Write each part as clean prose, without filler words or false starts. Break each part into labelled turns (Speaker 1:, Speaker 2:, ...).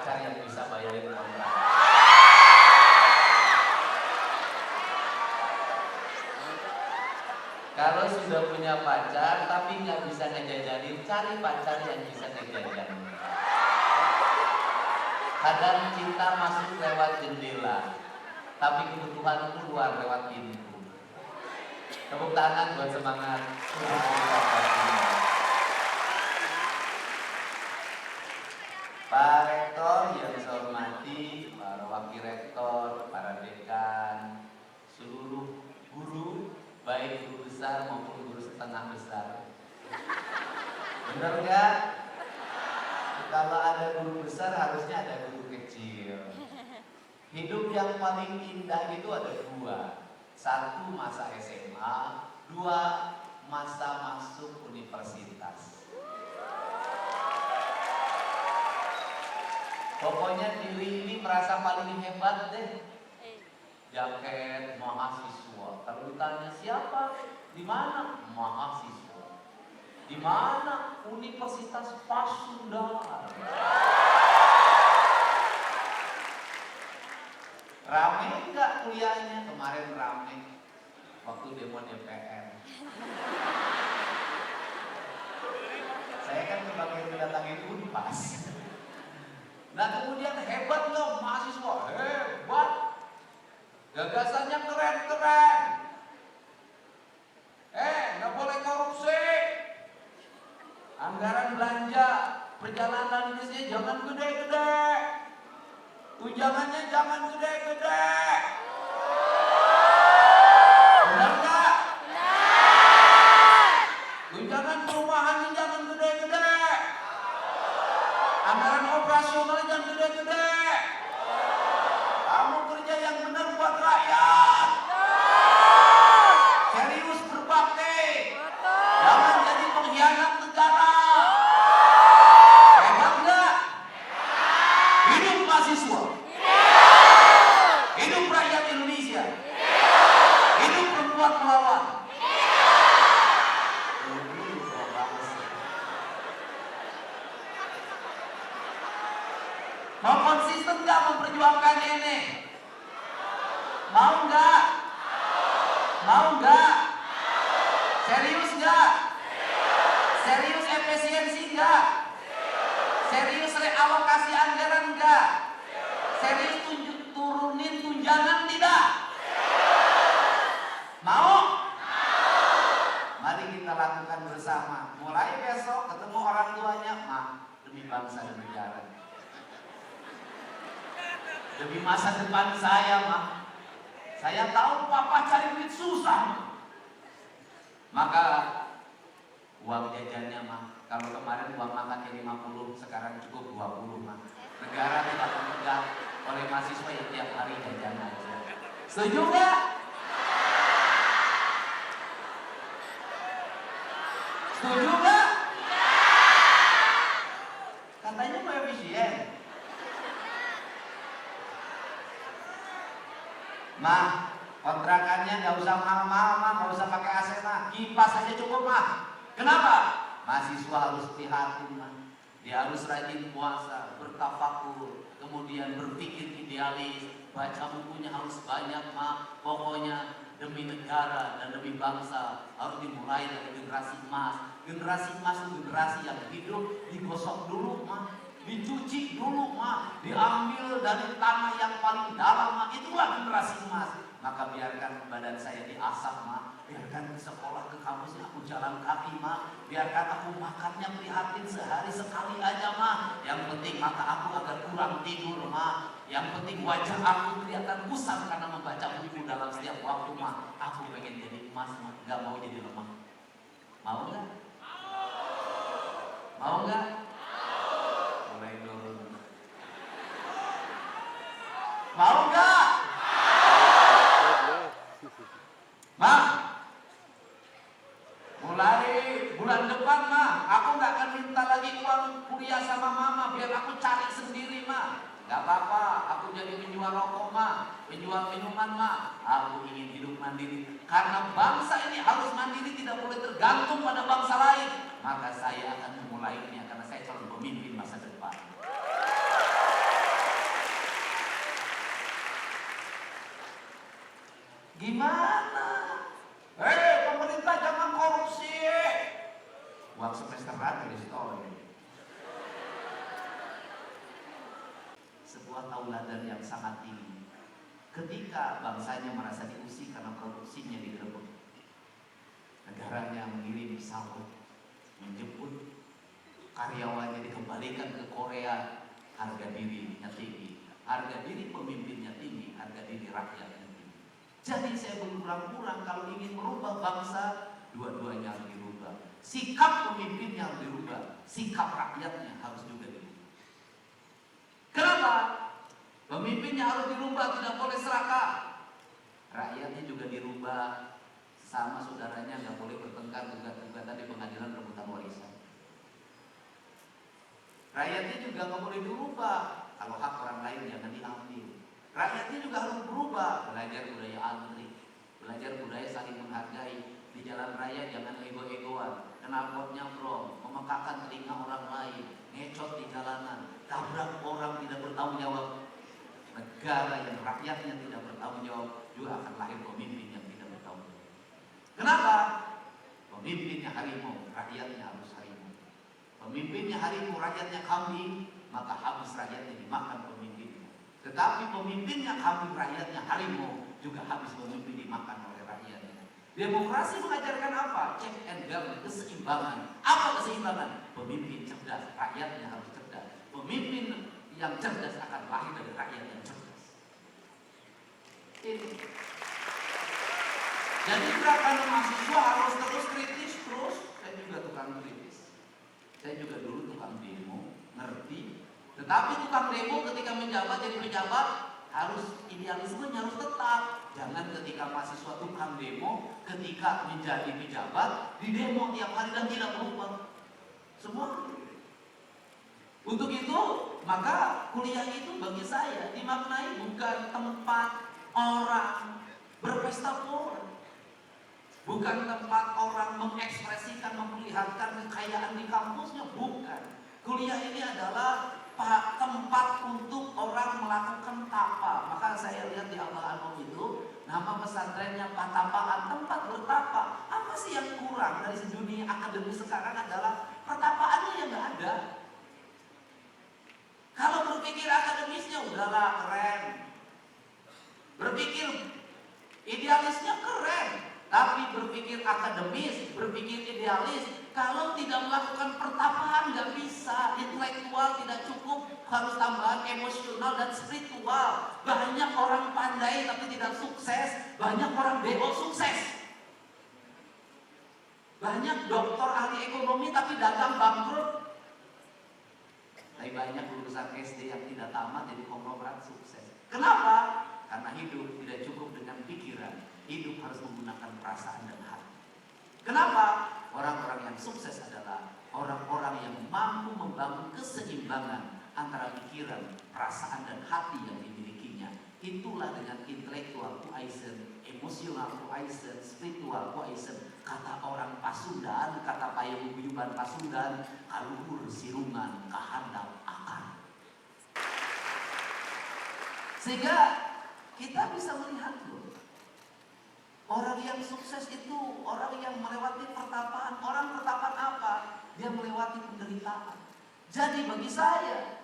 Speaker 1: pacar yang bisa bayarin kontrak. Kalau sudah punya pacar tapi nggak bisa ngejajanin, cari pacar yang bisa ngejajanin. Kadang cinta masuk lewat jendela, tapi kebutuhan keluar lewat pintu. Tepuk tangan buat semangat. Pak Rektor yang saya hormati, para wakil rektor, para dekan, seluruh guru, baik guru besar maupun guru setengah besar. Benar nggak? Kalau ada guru besar harusnya ada guru kecil. Hidup yang paling indah itu ada dua. Satu masa SMA, dua masa masuk universitas. Pokoknya diri ini merasa paling hebat deh. Jaket mahasiswa. Kalau ditanya siapa, di mana? Mahasiswa. Di mana? Universitas Pasundan. Rame enggak kuliahnya? Kemarin rame waktu demo DPR. Saya kan sebagai mendatangi Unpas. Nah kemudian hebat loh mahasiswa, hebat. Gagasannya keren-keren. Nggak boleh korupsi. Anggaran belanja perjalanan dinasnya jangan gede-gede. Tunjangannya jangan gede-gede. Benar nggak? Benar. Tunjangan perumahannya jangan gede-gede. Anggaran operasionalnya jangan gede-gede. Kamu kerja yang benar buat rakyat. Serius berbakti. Jangan jadi pengkhianat negara. Hebat nggak? Hidup mahasiswa. Hidup rakyat Indonesia. Hidup perempuan melawan. Mau konsisten nggak memperjuangkan ini? Mau nggak? Mau nggak? Serius nggak? Serius efisiensi nggak? Serius realokasi anggaran nggak? Serius turunin tunjangan tidak? Mau? Mari kita lakukan bersama. Mulai besok ketemu orang tuanya, mah demi bangsa dan negara. Demi masa depan saya, mah. Saya tahu papa cari duit susah, mah. Maka uang jajannya, mah. Kalau kemarin uang makannya 50, sekarang cukup 20, mah. Negara tidak memegang oleh mahasiswa yang tiap hari jajan aja. Setuju nggak? Setuju nggak? Katanya mau efisien. Mah, kontrakannya nggak usah mahal-mahal, mah, nggak usah pakai AC, mah, kipas aja cukup, mah. Kenapa? Mahasiswa harus prihatin, mah. Dia harus rajin puasa, bertafakur, kemudian berpikir idealis, baca bukunya harus banyak, mah. Pokoknya demi negara dan demi bangsa harus dimulai dari generasi emas. Generasi emas itu generasi yang hidup digosok dulu, mah. Dicuci dulu, mah, diambil dari tanah yang paling dalam, mah. Itulah generasi emas. Maka biarkan badan saya diasap, mah. Biarkan ke sekolah, ke kampus aku jalan kaki, mah. Biarkan aku makannya prihatin sehari sekali aja, mah. Yang penting mata aku agar kurang tidur, mah. Yang penting wajah aku kelihatan kusam karena membaca buku dalam setiap waktu, mah. Aku pengen jadi emas, mah. Gak mau jadi lemah. Mau nggak? Mau nggak? Mulai dulu. Mau nggak? Mah, mulai bulan depan, mah, aku nggak akan minta lagi uang kuliah sama mama, biar aku cari sendiri, mah. Gak apa-apa, aku jadi penjual rokok, mah, penjual minuman, mah. Aku ingin hidup mandiri, karena bangsa ini harus mandiri, tidak boleh tergantung pada bangsa lain. Maka saya akan memulainya, karena saya calon pemimpin masa depan. Gimana? Pemerintah jangan korupsi. Uang semesteran restoran. Sebuah tauladan yang sangat tinggi. Ketika bangsanya merasa diusik karena produksinya digerebek, negaranya mengirim pesawat menjemput karyawannya dikembalikan ke Korea, harga dirinya tinggi, harga diri pemimpinnya tinggi, harga diri rakyatnya tinggi. Jadi saya berulang-ulang, kalau ingin merubah bangsa, dua-duanya harus dirubah. Sikap pemimpinnya harus dirubah, sikap rakyatnya harus juga dirubah. Kenapa? Pemimpinnya harus dirubah, tidak boleh serakah. Rakyatnya juga dirubah, sama saudaranya nggak boleh bertengkar gugat-gugatan di pengadilan rebutan warisan. Rakyatnya juga nggak boleh dirubah, kalau hak orang lain jangan diambil. Rakyatnya juga harus berubah, belajar budaya antri, belajar budaya saling menghargai. Di jalan raya jangan ego-egoan, knalpotnya bro, memekakan telinga orang lain, ngecot di jalanan, tabrak orang tidak bertanggung jawab. Negara yang rakyatnya tidak bertanggung jawab juga akan lahir pemimpin yang tidak bertanggung jawab. Kenapa? Pemimpinnya harimau, rakyatnya harus harimau. Pemimpinnya harimau, rakyatnya kambing, maka habis rakyatnya dimakan pemimpinnya. Tetapi pemimpinnya kambing, rakyatnya harimau, juga habis pemimpin dimakan oleh rakyatnya. Demokrasi mengajarkan apa? Check and balance, keseimbangan. Apa keseimbangan? Pemimpin cerdas, rakyatnya harus cerdas. Pemimpin yang cerdas akan lahir dari rakyat yang cerdas. Ini. Jadi gerakan mahasiswa harus terus kritis terus. Saya juga tukang kritis. Saya juga dulu tukang demo, ngerti. Tetapi tukang demo ketika menjabat jadi pejabat harus idealismenya harus tetap. Jangan ketika mahasiswa tukang demo, ketika menjadi pejabat di demo tiap hari dan tidak berubah. Semua. Untuk itu, maka kuliah itu bagi saya dimaknai bukan tempat orang berpesta pora, bukan tempat orang mengekspresikan, memperlihatkan kekayaan di kampusnya, bukan. Kuliah ini adalah tempat untuk orang melakukan tapa. Maka saya lihat di Al-Anom itu nama pesantrennya Patapaan, tempat bertapa. Apa sih yang kurang dari dunia akademis sekarang adalah pertapaannya yang nggak ada. Kalau berpikir akademisnya udahlah keren, berpikir idealisnya keren, tapi berpikir akademis, berpikir idealis, kalau tidak melakukan pertapaan nggak bisa. Intelektual tidak cukup, harus tambahan emosional dan spiritual. Banyak orang pandai tapi tidak sukses, banyak orang DO sukses. Banyak doktor ahli ekonomi tapi dagang bangkrut. Tapi banyak lulusan SD yang tidak tamat jadi konglomerat sukses. Kenapa? Karena hidup tidak cukup dengan pikiran, hidup harus menggunakan perasaan dan hati. Kenapa? Orang-orang yang sukses adalah orang-orang yang mampu membangun keseimbangan antara pikiran, perasaan dan hati yang dimilikinya. Itulah dengan intelektual kuaisen, emosional kuaisen, spiritual kuaisen. Kata orang Pasundan, kata payung-payungan Pasundan, kaluhur sirungan kahandap akan. Sehingga kita bisa melihat loh, orang yang sukses itu orang yang melewati pertapaan. Orang pertapaan apa? Dia melewati penderitaan. Jadi bagi saya,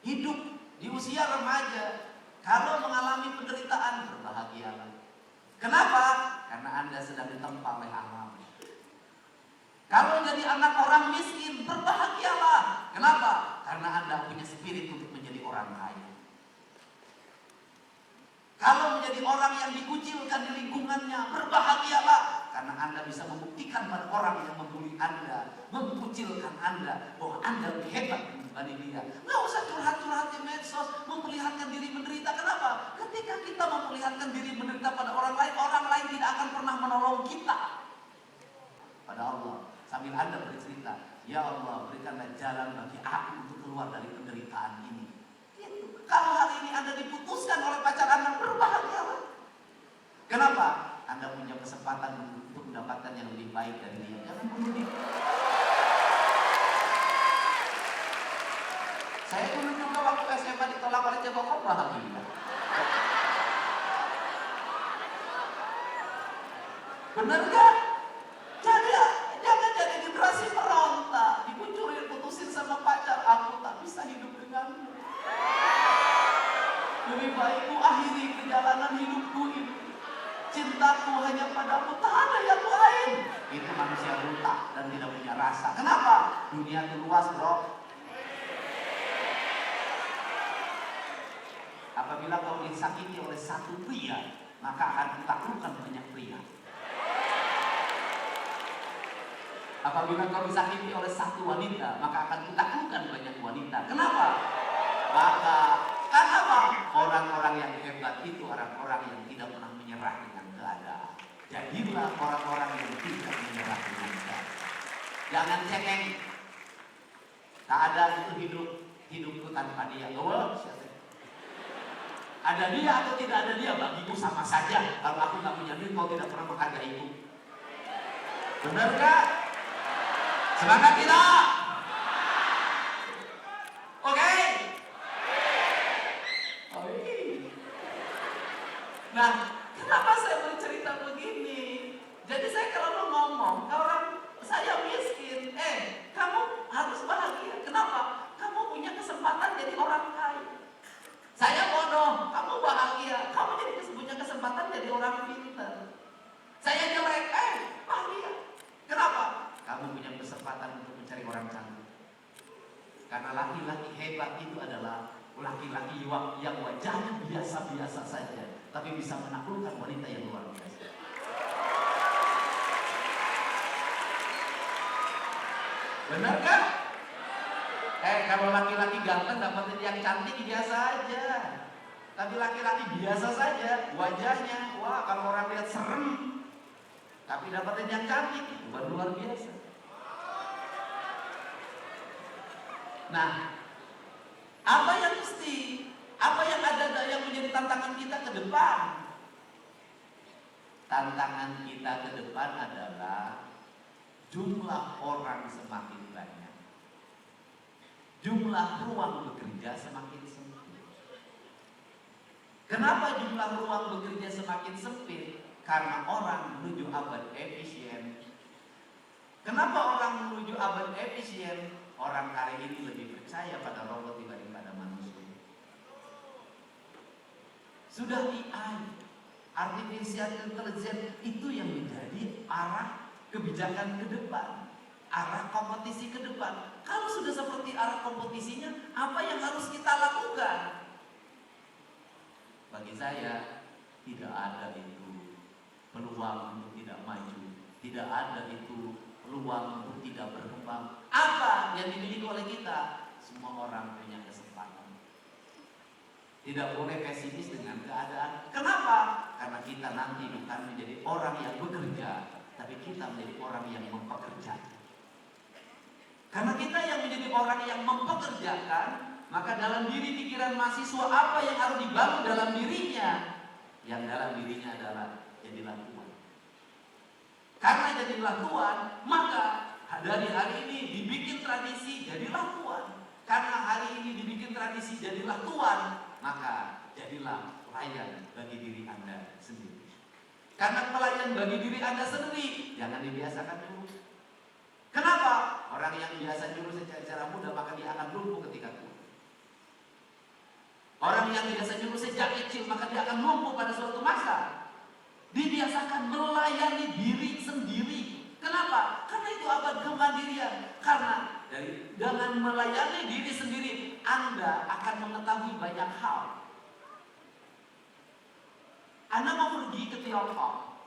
Speaker 1: hidup di usia remaja, kalau mengalami penderitaan, berbahagialah. Kenapa? Karena Anda sedang ditempa oleh alam. Kalau jadi anak orang miskin, berbahagialah. Kenapa? Karena Anda punya spirit untuk menjadi orang kaya. Kalau menjadi orang yang dikucilkan di lingkungannya, berbahagialah. Karena Anda bisa membuktikan pada orang yang membuli Anda, mengucilkan Anda, bahwa Anda lebih hebat dibanding dia. Nggak usah curhat-curhat di medsos, memperlihatkan diri menderita. Kenapa? Ketika kita memperlihatkan diri menderita pada orang lain tidak akan pernah menolong kita. Pada Allah, sambil Anda bercerita, ya Allah, berikanlah jalan bagi aku untuk keluar dari penderitaan ini. Gitu. Kalau hari ini Anda diputuskan oleh pacar Anda, berbahagialah. Kenapa? Anda punya kesempatan untuk mendapatkan yang lebih baik dari dia. Jangan bunuh diri. Saya dulu juga waktu SMA ditolak oleh Cebokong, bahagia. Bener gak? Jadi jangan jadi generasi meronta, dikucurin, putusin sama pacar, aku tak bisa hidup denganmu. Lebih baik ku akhiri perjalanan hidupku ini. Cintaku hanya padamu, tak ada yang lain. Itu manusia buta dan tidak punya rasa. Kenapa? Dunia itu luas, bro. Apabila kau disakiti oleh satu pria, maka akan ditaklukkan banyak pria. Apabila kau disakiti oleh satu wanita, maka akan ditaklukkan banyak wanita. Kenapa? Karena apa? Orang-orang yang hebat itu orang-orang yang tidak pernah menyerah dengan keadaan. Jadilah orang-orang yang tidak menyerah dengan keadaan. Jangan cengeng. Tak ada itu hidupku tanpa dia. Ada dia atau tidak ada dia, bagiku sama saja. Kalau aku tak punya duit, kau tidak pernah menghargaiku. Benar gak? Semangat tidak? Oke? Oke. Nah, kenapa saya bercerita begini? Jadi saya kalau mau ngomong, orang saya miskin, kamu harus bahagia. Kenapa? Kamu punya kesempatan jadi orang kaya. Saya bodoh, kamu bahagia. Kamu punya kesempatan jadi orang pintar. Saya jelek, bahagia. Kenapa? Kamu punya kesempatan untuk mencari orang cantik. Karena laki-laki hebat itu adalah laki-laki yang wajahnya biasa-biasa saja, tapi bisa menaklukkan wanita yang luar biasa. Benar kan? Kalau laki-laki ganteng dapetin yang cantik biasa aja. Tapi laki-laki biasa saja wajahnya, wah kalau orang lihat serem. Tapi dapetin yang cantik, bukan luar biasa. Nah, apa yang ada yang menjadi tantangan kita ke depan? Tantangan kita ke depan adalah jumlah orang semakin banyak, jumlah ruang bekerja semakin sempit. Kenapa jumlah ruang bekerja semakin sempit? Karena orang menuju abad efisien. Kenapa orang menuju abad efisien? Orang hari ini lebih percaya pada robot dibanding pada manusia. Sudah AI, artificial intelligence, itu yang menjadi arah kebijakan ke depan, arah kompetisi ke depan. Kalau sudah seperti arah kompetisinya, apa yang harus kita lakukan? Bagi saya, tidak ada itu peluang untuk tidak maju, tidak ada itu peluang untuk tidak berkembang. Apa yang dimiliki oleh kita? Semua orang punya kesempatan. Tidak boleh pesimis dengan keadaan. Kenapa? Karena kita nanti bukan menjadi orang yang bekerja, tapi kita menjadi orang yang mempekerjakan. Karena kita yang menjadi orang yang mempekerjakan, maka dalam diri pikiran mahasiswa apa yang harus dibangun dalam dirinya? Yang dalam dirinya adalah jadilah Tuhan. Karena jadilah Tuhan, maka dari hari ini dibikin tradisi jadilah Tuhan. Karena hari ini dibikin tradisi jadilah Tuhan, maka jadilah pelayan bagi diri Anda sendiri. Karena pelayan bagi diri Anda sendiri, jangan dibiasakan dulu. Kenapa? Orang yang biasa nyuruh secara muda, maka dia akan lumpuh ketika tua. Orang yang biasa nyuruh sejak kecil, maka dia akan lumpuh pada suatu masa. Dibiasakan melayani diri sendiri. Kenapa? Karena itu abad kemandirian. Karena dengan melayani diri sendiri, Anda akan mengetahui banyak hal. Anda mau pergi ke Tiongkok,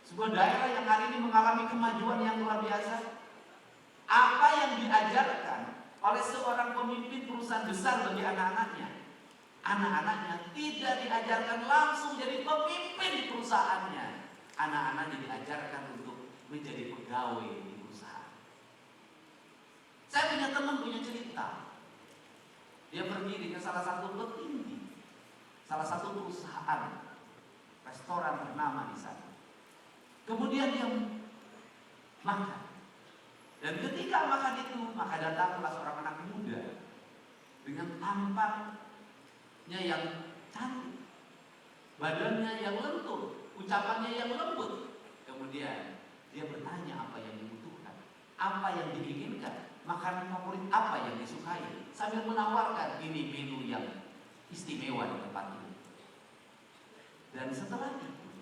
Speaker 1: sebuah daerah yang hari ini mengalami kemajuan yang luar biasa. Apa yang diajarkan oleh seorang pemimpin perusahaan besar bagi anak-anaknya? Anak-anaknya tidak diajarkan langsung jadi pemimpin di perusahaannya. Anak-anaknya diajarkan untuk menjadi pegawai di perusahaan. Saya punya teman punya cerita. Dia pergi dengan salah satu petinggi, salah satu perusahaan restoran ternama di sana. Kemudian dia makan. Dan ketika makan itu, maka datanglah seorang anak muda dengan tampangnya yang cantik, badannya yang lentur, ucapannya yang lembut. Kemudian dia bertanya apa yang dibutuhkan, apa yang diinginkan, makanan favorit apa yang disukai, sambil menawarkan ini menu yang istimewa di tempat ini. Dan setelah itu,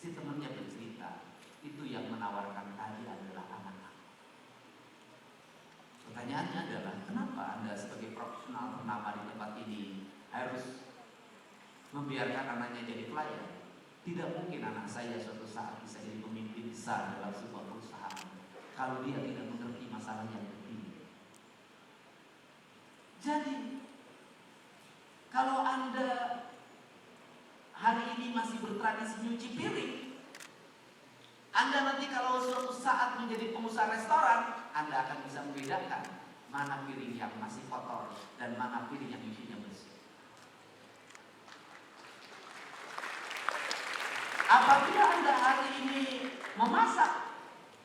Speaker 1: si temannya bercerita, itu yang menawarkan tadi adalah anak-anak. Pertanyaannya adalah, kenapa Anda sebagai profesional ternama di tempat ini harus membiarkan anaknya jadi pelayan? Tidak mungkin anak saya suatu saat bisa jadi pemimpin besar dalam sebuah perusahaan kalau dia tidak mengerti masalah yang begini. Jadi, kalau Anda hari ini masih bertradisi nyuci piring, Anda nanti kalau suatu saat menjadi pengusaha restoran, Anda akan bisa membedakan mana piring yang masih kotor dan mana piring yang nyucinya bersih. Apabila Anda hari ini memasak,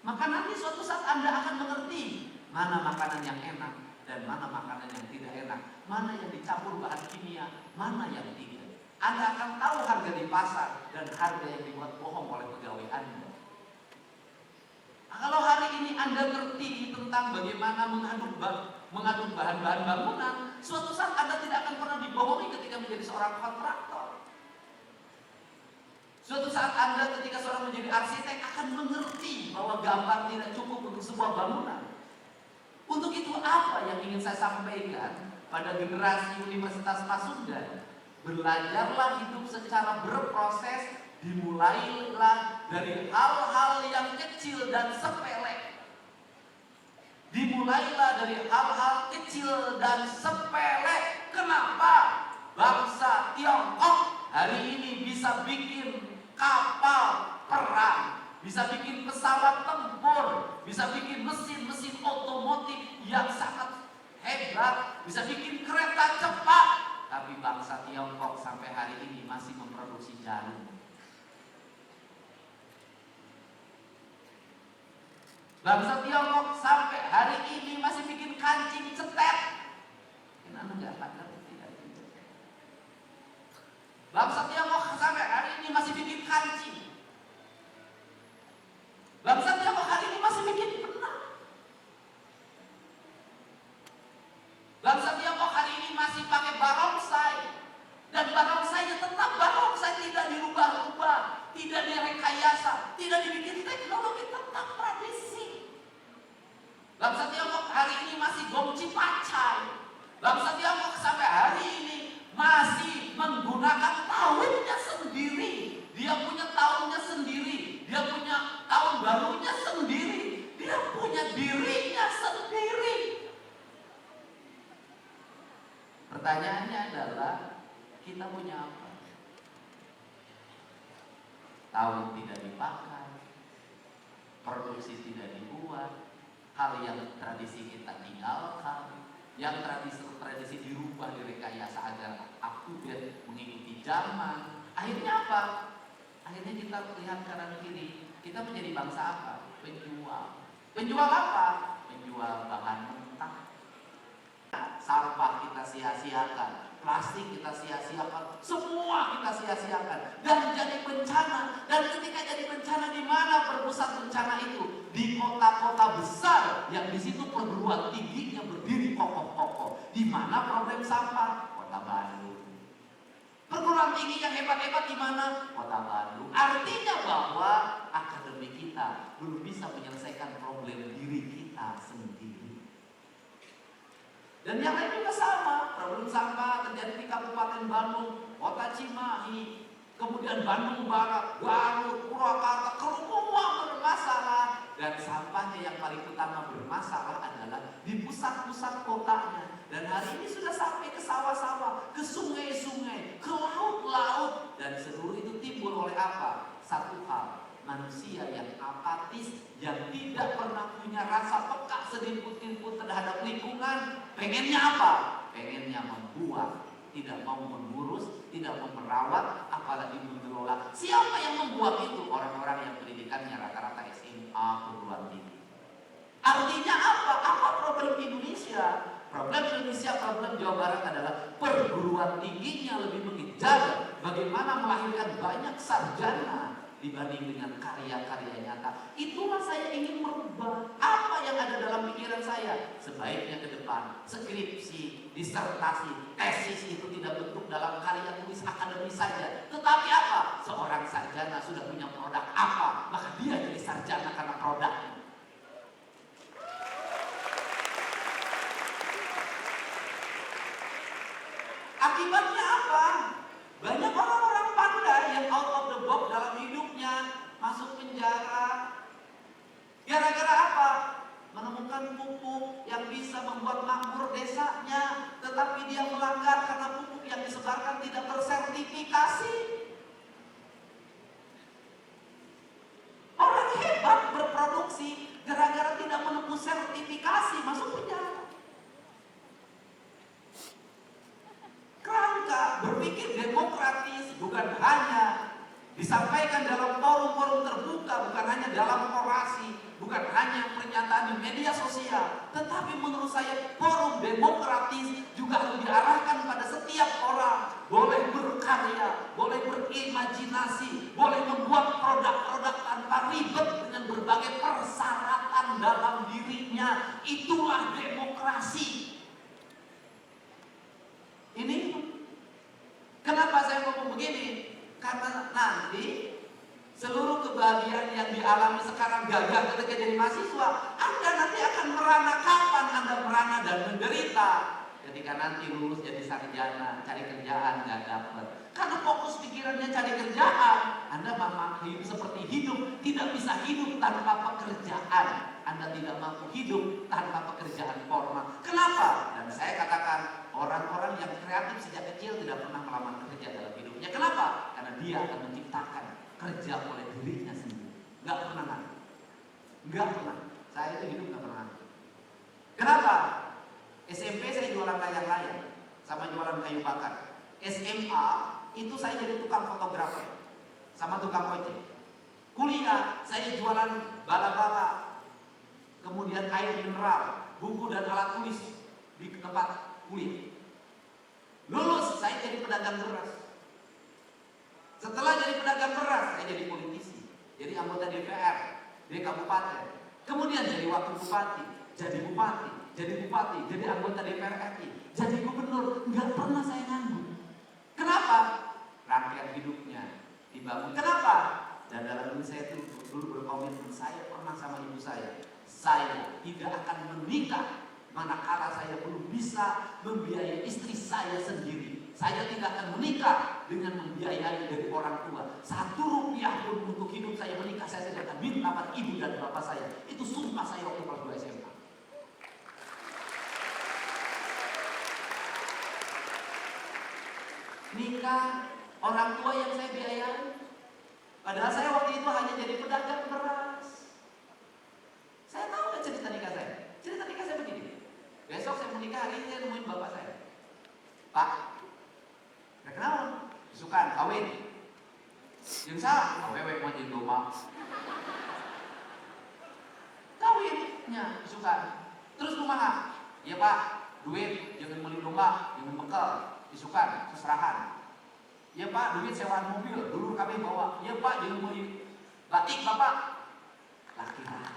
Speaker 1: maka nanti suatu saat Anda akan mengerti mana makanan yang enak dan mana makanan yang tidak enak, mana yang dicampur bahan kimia, mana yang tidak. Anda akan tahu harga di pasar dan harga yang dibuat bohong oleh pegawai Anda. Nah, kalau hari ini Anda ngerti tentang bagaimana mengaduk bahan-bahan bangunan, suatu saat Anda tidak akan pernah dibohongi ketika menjadi seorang kontraktor. Suatu saat Anda ketika seorang menjadi arsitek akan mengerti bahwa gambar tidak cukup untuk sebuah bangunan. Untuk itu apa yang ingin saya sampaikan pada generasi Universitas Pasundan? Belajarlah hidup secara berproses, dimulailah dari hal-hal yang kecil dan sepele. Dimulailah dari hal-hal kecil dan sepele. Kenapa bangsa Tiongkok hari ini bisa bikin kapal perang, bisa bikin pesawat tempur, bisa bikin mesin-mesin otomotif yang sangat hebat, bisa bikin kereta cepat, tapi bangsa Tiongkok sampai hari ini masih memproduksi jarum. Bangsa Tiongkok sampai hari ini masih bikin kancing cetek. Kenapa nggak ada? Bangsa Tiongkok sampai hari ini masih bikin kancing. Bangsa Tiongkok hari ini masih bikin benang. Bangsa Tiongkok hari ini masih pakai barongsai. Dan barongsainya tetap barongsai, tidak dirubah-rubah, tidak direkayasa, tidak dibikin teknologi, tetap tradisi. Bangsa Tiongkok hari ini masih gongci pacai. Bangsa Tiongkok sampai hari ini masih menggunakan tahunnya sendiri. Dia punya tahunnya sendiri. Dia punya tahun barunya sendiri. Dia punya dirinya sendiri. Pertanyaannya adalah, kita punya apa? Tahun tidak dipakai, produksi tidak dibuat, hal yang tradisi kita tinggalkan, yang tradisi dirubah, direkayasa agar up to date, mengikuti zaman. Akhirnya apa? Akhirnya kita lihat kanan kiri, kita menjadi bangsa apa? Penjual. Penjual apa? Penjual bahan mentah. Sampah kita sia-siakan, plastik kita sia-siakan, semua kita sia-siakan dan jadi bencana. Dan ketika jadi bencana, di mana berpusat bencana itu? Di kota-kota besar yang di situ perguruan tingginya berdiri kokoh-kokoh. Di mana problem sampah? Kota Bandung. Perguruan tinggi yang hebat-hebat di mana? Kota Bandung. Artinya bahwa akademi kita belum bisa menyelesaikan problem diri kita sendiri. Dan yang lain juga sama, problem sampah terjadi di Kabupaten Bandung, Kota Cimahi, kemudian Bandung Barat, Garut, Purwakarta, semua bermasalah. Dan sampahnya yang paling utama bermasalah adalah di pusat-pusat kotanya. Dan hari ini sudah sampai ke sawah-sawah, ke sungai-sungai, ke laut-laut. Dan seluruh itu timbul oleh apa? Satu hal, manusia yang apatis, yang tidak pernah punya rasa peka sedikit-sedikit terhadap lingkungan. Pengennya apa? Pengennya membuat, tidak mau mengurus, tidak mau merawat, apalagi mengelola. Siapa yang membuat itu? Orang-orang yang pendidikannya rata-rata SMA, perguruan tinggi. Artinya apa? Apa problem Indonesia? Problem Indonesia, problem Jawa Barat adalah perguruan tingginya lebih mengejar bagaimana melahirkan banyak sarjana, dibanding dengan karya-karya nyata. Itulah saya ingin merubah. Apa yang ada dalam pikiran saya? Sebaiknya ke depan, skripsi, disertasi, tesis itu tidak bentuk dalam karya tulis akademis saja. Tetapi apa? Seorang sarjana sudah punya produk apa? Maka dia jadi sarjana karena produknya. Akibatnya apa? Banyak orang-orang pandai yang out of the box dalam hidupnya masuk penjara. Gara-gara apa? Menemukan pupuk yang bisa membuat makmur desanya, tetapi dia melanggar karena pupuk yang disebarkan tidak tersertifikasi. Orang hebat berproduksi gara-gara tidak menempuh sertifikasi masuk penjara. Kerangka berpikir demokratis bukan hanya disampaikan dalam forum-forum terbuka, bukan hanya dalam orasi, bukan hanya pernyataan di media sosial, tetapi menurut saya forum demokratis juga harus diarahkan pada setiap orang. Boleh berkarya, boleh berimajinasi, boleh membuat produk-produk tanpa ribet dengan berbagai persyaratan dalam dirinya. Itulah demokrasi. Ini kenapa saya ngomong begini? Karena nanti seluruh kebahagiaan yang dialami sekarang gagal ketika jadi mahasiswa, Anda nanti akan merana. Kapan Anda merana dan menderita? Ketika nanti lulus jadi sarjana, cari kerjaan nggak dapat. Karena fokus pikirannya cari kerjaan. Anda mampu hidup seperti hidup, tidak bisa hidup tanpa pekerjaan. Anda tidak mampu hidup tanpa pekerjaan formal. Kenapa? Dan saya katakan orang-orang yang kreatif sejak kecil tidak pernah melamar kerja dalam hidupnya. Kenapa? Karena dia akan menciptakan kerja oleh dirinya sendiri. Nggak pernah. Nggak pernah. Saya itu hidup nggak pernah. Kenapa? SMP saya jualan layang-layang sama jualan kayu bakar. SMA itu saya jadi tukang fotografer sama tukang ojek. Kuliah saya jualan bala-bala, kemudian air mineral, buku dan alat tulis di tempat kuliah. Lulus saya jadi pedagang beras. Setelah jadi pedagang beras saya jadi politisi, jadi anggota DPR di kabupaten, kemudian jadi wakil bupati, jadi bupati, jadi anggota DPR RI, jadi gubernur. Nggak pernah saya nganggur. Kenapa? Rangkaian hidupnya dibangun. Kenapa? Dan dalam diri saya itu dulu berkomitmen, saya pernah sama ibu saya tidak akan menikah manakala saya belum bisa membiayai istri saya sendiri. Saya tidak akan menikah dengan membiayai dari orang tua. 1 rupiah pun untuk hidup saya menikah, saya tidak akan minta pada ibu dan bapak saya. Itu sumpah saya waktu kelas 2 SMA. Nikah orang tua yang saya biayai, padahal saya waktu itu hanya jadi pedagang beras. Saya tahu kan cerita nikah saya. Cerita nikah saya begini. Besok saya menikah, hari ini saya nemuin bapak saya. Pak, kenapa? Sukan kawin. Yang salah, awewe mau jadi domba. Kawinnya sukan. Terus kumaha? Iya Pak, duit jangan beli domba, jangan bekal. Isukan, seserahan. Ya Pak, duit sewaan mobil, dulu kami bawa. Ya Pak, jangan beli batik Bapak. Laki-laki.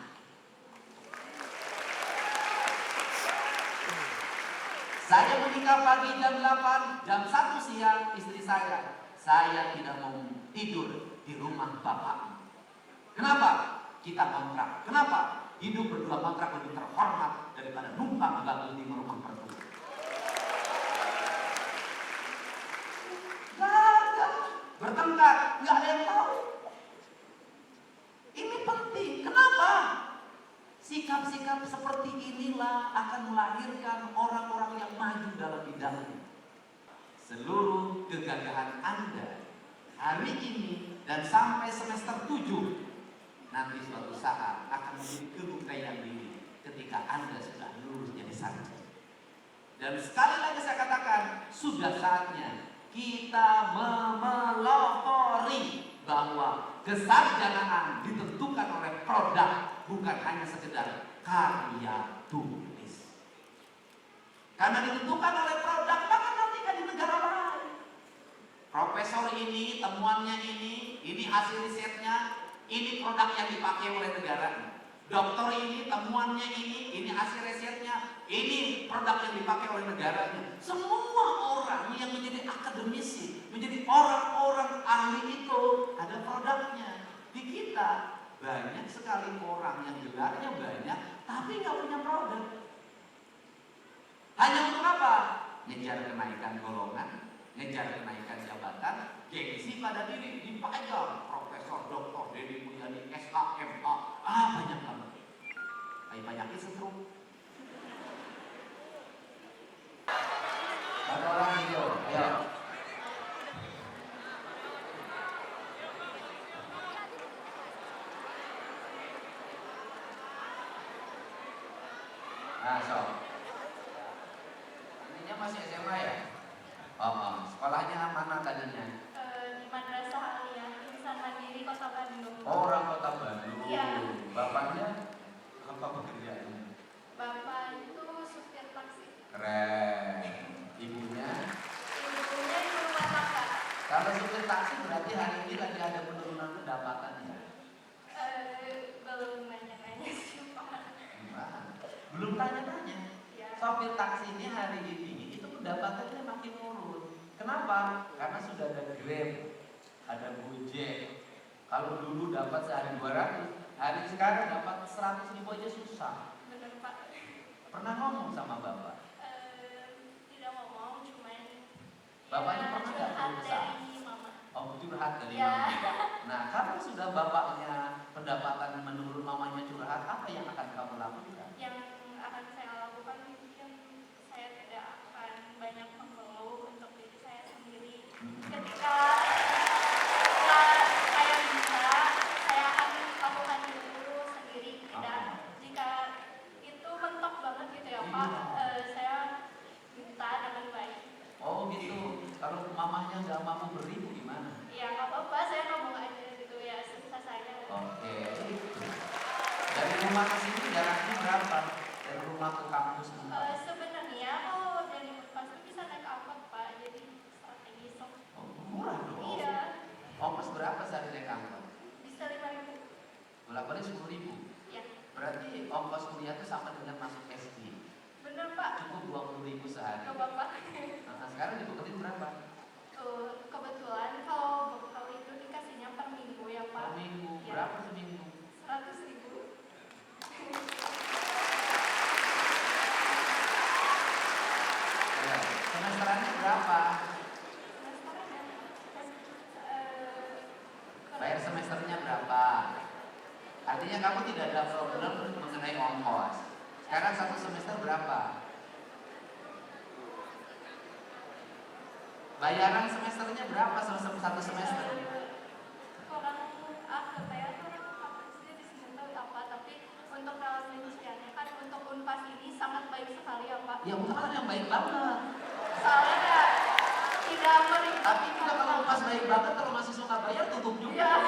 Speaker 1: Saya menikah pagi jam 8, jam 1 siang istri saya tidak mau tidur di rumah bapak. Kenapa? Kita kontrak. Kenapa? Hidup berdua kontrak lebih terhormat daripada numpang bangun di rumah mertua. Bertengkar, nggak ada yang tahu. Ini penting. Kenapa? Sikap-sikap seperti inilah akan melahirkan orang-orang yang maju dalam bidangnya. Seluruh kegagahan Anda hari ini dan sampai semester 7 nanti suatu saat akan menjadi kebuktian diri ketika Anda sudah lulus jadi sarjana. Dan sekali lagi saya katakan, sudah saatnya kita memelopori bahwa kesarjanaan ditentukan oleh produk, bukan hanya sekedar karya tulis. Karena ditentukan oleh produk, maka nanti kan di negara lain. Profesor ini, temuannya ini, ini hasil risetnya, ini produk yang dipakai oleh negara. Dokter ini temuannya ini hasil risetnya, ini produk yang dipakai oleh negaranya. Semua orang yang menjadi akademisi, menjadi orang-orang ahli itu ada produknya. Di kita banyak sekali orang yang gelarnya banyak, tapi nggak punya produk. Hanya untuk apa? Ngejar kenaikan golongan, ngejar kenaikan jabatan, gengsi pada diri, dipajang profesor, doktor, Deddy Mulyadi, SHMA, banyak banget. Kayak penyakit setrum. Ada orang itu, ayo. Nah, so. Ininya masih SMA ya? Sekolahnya mana tadinya?
Speaker 2: Di Madrasah Aliyah, Insan Mandiri, Kota Bandung.
Speaker 1: Oh, orang Kota Bandung.
Speaker 2: Iya.
Speaker 1: Bapaknya apa pekerjaannya?
Speaker 2: Bapak itu supir taksi.
Speaker 1: Keren. Ibunya?
Speaker 2: Ibunya ibu rumah tangga.
Speaker 1: Kalau supir taksi berarti hari ini lagi ada penurunan pendapatan ya?
Speaker 2: Belum nanya-nanya sih Pak.
Speaker 1: Gimana? Belum tanya-tanya.
Speaker 2: Ya.
Speaker 1: Sopir taksi ini hari ini itu pendapatannya makin turun. Kenapa? Karena sudah ada Grab, ada Gojek. Kalau dulu dapat sehari 200, hari sekarang dapat 100.000 aja susah.
Speaker 2: Benar Pak.
Speaker 1: Pernah ngomong sama bapak?
Speaker 2: Tidak ngomong, cuman
Speaker 1: Bapaknya
Speaker 2: ya,
Speaker 1: pernah nggak
Speaker 2: curhat
Speaker 1: berusaha?
Speaker 2: dari mama.
Speaker 1: Oh, curhat dari
Speaker 2: Ya.
Speaker 1: mama. Nah, kalau sudah bapaknya pendapatan menurun, mamanya curhat, apa yang akan kamu lakukan?
Speaker 2: Yang akan saya lakukan mungkin saya tidak akan banyak mengeluh untuk diri saya sendiri. Ketika saya bisa, saya akan lakukan dulu sendiri. Tidak, jika itu mentok banget gitu ya Pak, saya minta dengan baik.
Speaker 1: Oh gitu. Kalau mamahnya nggak mampu beri gimana?
Speaker 2: Ya nggak apa-apa, saya ngomong aja gitu ya, sebisa saya.
Speaker 1: Oke. Dari rumah ke sini jaraknya berapa? Dari rumah ke kampus?
Speaker 2: Sebenarnya kalau dari Unpas itu bisa naik angkot Pak, jadi strategis.
Speaker 1: Oh, murah dong.
Speaker 2: Iya.
Speaker 1: Ongkos berapa sehari naik angkot?
Speaker 2: Bisa 5.000.
Speaker 1: Bolak-balik 10.000.
Speaker 2: Ya.
Speaker 1: Berarti ongkos kuliah itu sama dengan masuk SD.
Speaker 2: Bener Pak.
Speaker 1: Cukup 20.000 sehari.
Speaker 2: Ke Bapak.
Speaker 1: Nah, sekarang dibekelin berapa?
Speaker 2: Kebetulan kalau bekal itu dikasihnya per minggu ya Pak.
Speaker 1: Per minggu.
Speaker 2: Ya.
Speaker 1: Berapa seminggu?
Speaker 2: 100.000.
Speaker 1: Ya. Semesterannya berapa? Bayar semesternya berapa? Artinya kamu tidak ada problem mengenai ongkos. Sekarang satu semester berapa? Bayaran semesternya berapa satu semester?
Speaker 2: Orang saya tuh orang sih di sini tahu apa, tapi untuk kelas rinciannya kan untuk Unpas ini sangat baik sekali ya Pak.
Speaker 1: Ya Unpas yang baik banget.
Speaker 2: Soalnya tidak meribet.
Speaker 1: Tapi kita kalau Unpas baik banget, kalau masih suka bayar tutup juga.
Speaker 2: Ya.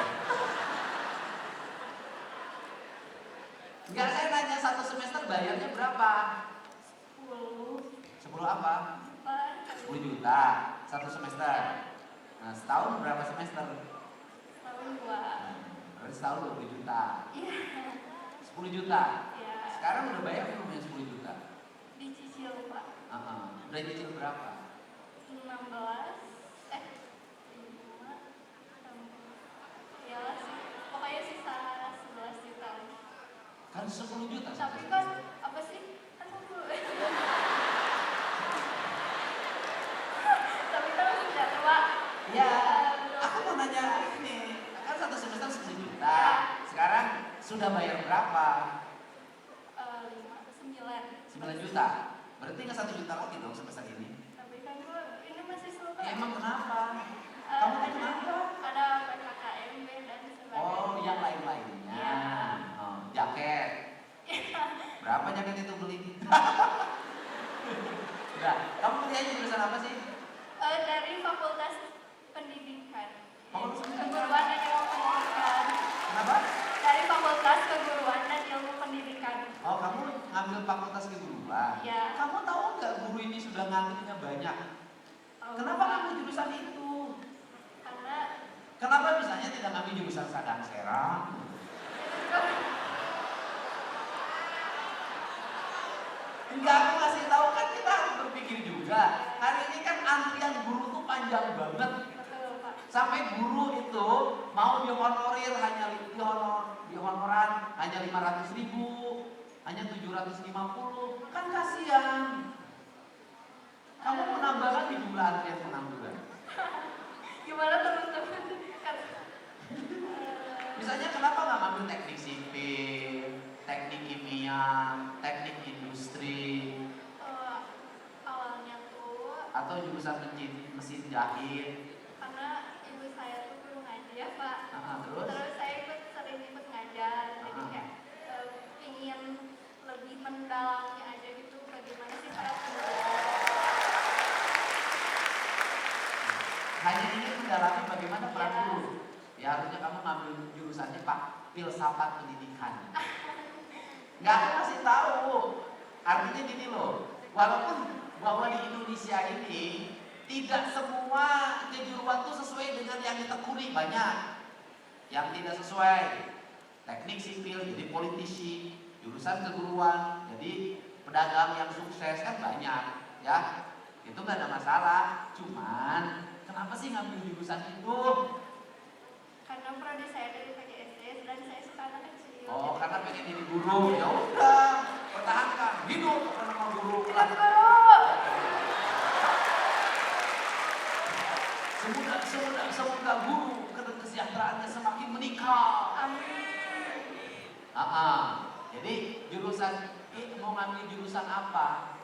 Speaker 1: Enggak, saya nanya satu semester bayarnya berapa?
Speaker 2: 10.
Speaker 1: 10 apa? 10 juta satu semester. Nah, setahun berapa semester?
Speaker 2: Tahun 2.
Speaker 1: Berarti setahun 20 juta.
Speaker 2: Iya.
Speaker 1: 10 juta.
Speaker 2: Iya.
Speaker 1: Sekarang udah bayar belum yang 10 juta?
Speaker 2: Dicicil Pak.
Speaker 1: Udah cicil berapa?
Speaker 2: 16. 5. Ya sih. Pokoknya sisa 11 juta.
Speaker 1: Kan 10 juta.
Speaker 2: Tapi kan apa sih? Kan dulu. Tapi kan sudah tua.
Speaker 1: Ya, aku mau nanya ini. Kan satu semester 10 juta. Sekarang sudah bayar berapa? 9 juta. Berarti nggak 1 juta lagi dong semester ini.
Speaker 2: Tapi kan ini masih slow.
Speaker 1: Ya, emang kenapa? Kamu tuh kenapa?
Speaker 2: Ada PKKMB dan sebagainya.
Speaker 1: Oh, yang lain-lainnya.
Speaker 2: Iya.
Speaker 1: Oh, jaket. Berapa jaket itu beli? Nah, kamu kuliahnya jurusan apa sih?
Speaker 2: Dari Fakultas Pendidikan.
Speaker 1: Fakultas Pendidikan.
Speaker 2: Keguruan dan Ilmu Pendidikan.
Speaker 1: Kenapa?
Speaker 2: Dari Fakultas Keguruan dan Ilmu Pendidikan.
Speaker 1: Oh, kamu ngambil fakultas keguruan.
Speaker 2: Iya.
Speaker 1: Kamu tahu nggak guru ini sudah ngantrinya banyak? Kenapa ngambil jurusan itu?
Speaker 2: Karena
Speaker 1: Kenapa misalnya tidak ngambil jurusan Sadang Serang. Enggak, aku kasih tahu kan kita harus berpikir juga. Hari ini kan antrian guru tuh panjang banget.
Speaker 2: Betul, Pak.
Speaker 1: Sampai guru itu mau dihonorir hanya dihonoran hanya 500.000, hanya 750, kan kasihan. Kamu mau nambah lagi jumlah antrian pengangguran.
Speaker 2: Gimana teman-teman?
Speaker 1: Misalnya kenapa nggak ngambil teknik sipil, teknik kimia, teknik industri,
Speaker 2: Awalnya tuh
Speaker 1: atau jurusan mesin jahit?
Speaker 2: karena ibu saya tuh guru ngaji ya, Pak.
Speaker 1: Terus?
Speaker 2: Saya sering ikut ngajar, jadi kayak ingin lebih mendalami aja gitu bagaimana sih para guru.
Speaker 1: Hanya ingin mendalami bagaimana peran guru. Ya harusnya kamu ngambil jurusannya Pak, filsafat pendidikan. Nggak, aku kasih tahu. Artinya gini loh, walaupun bahwa di Indonesia ini tidak semua kejuruan itu sesuai dengan yang ditekuni, banyak yang tidak sesuai. Teknik sipil jadi politisi, jurusan keguruan jadi pedagang yang sukses kan banyak, ya. Itu nggak ada masalah. Cuman kenapa sih ngambil jurusan itu?
Speaker 2: Karena prodi saya dari PGSD dan saya suka anak kecil.
Speaker 1: Oh, karena pengen jadi guru. Ya udah, pertahankan. Hidup karena nama guru.
Speaker 2: Hidup guru.
Speaker 1: Semoga guru kesejahteraannya semakin meningkat.
Speaker 2: Amin.
Speaker 1: Jadi jurusan mau ngambil jurusan apa?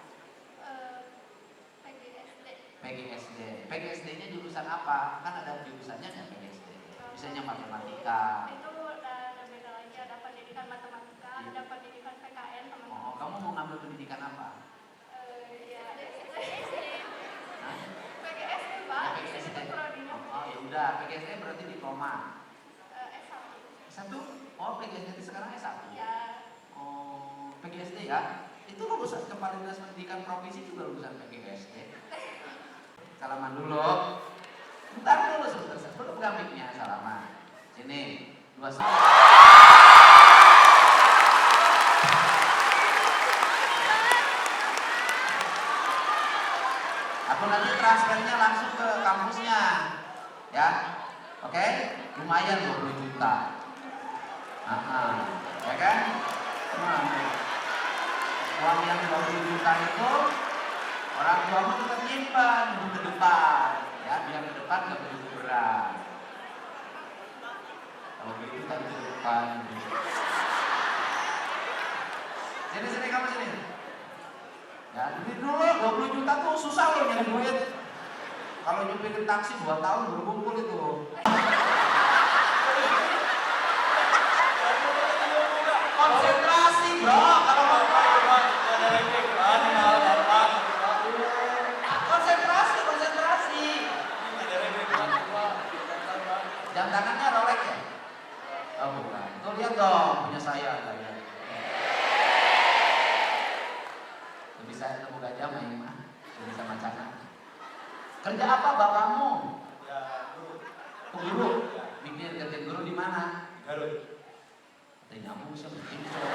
Speaker 2: PGSD.
Speaker 1: PGSD. PGSD-nya jurusan apa? Kan ada jurusannya nggak PGSD? Misalnya matematika.
Speaker 2: Itu ada beda lagi, ada pendidikan matematika, ada pendidikan PKN, teman-teman.
Speaker 1: Oh, kamu mau ngambil pendidikan apa?
Speaker 2: Ya, PGSD, Pak.
Speaker 1: Ya, PGSD.
Speaker 2: Itu prodinya.
Speaker 1: Oh, ya udah, PGSD berarti diploma.
Speaker 2: S1.
Speaker 1: S1? Oh, PGSD sekarang S1.
Speaker 2: Ya.
Speaker 1: Oh, PGSD ya? Itu lulusan Kepala Dinas Pendidikan Provinsi juga lulusan PGSD. Salaman dulu. Bentar dulu sebentar, belum gamiknya salaman. Sini, 2 Aku nanti transfernya langsung ke kampusnya, ya, oke? Lumayan 20 juta, ya kan? Uang yang 20 juta itu orang tuamu tetap nyimpan untuk ke depan, ya, biar ke depan nggak begitu berat. Kalau begitu kan ke depan. Sini kamu sini. Ya, duit dulu 20 juta tuh susah loh nyari duit. Kalau nyupirin taksi 2 tahun baru kumpul itu. Konsentrasi bro, kalau mau konsentrasi. Jam tangannya Rolex ya? Oh bukan. Tuh lihat dong punya saya kalian. Bisa ketemu gajah main mah, bisa macakan. Kerja apa bapakmu?
Speaker 3: Ya, guru.
Speaker 1: Oh, guru. Bikin kerja guru di mana?
Speaker 3: Garut.
Speaker 1: Tidak nyambung sih begini coba.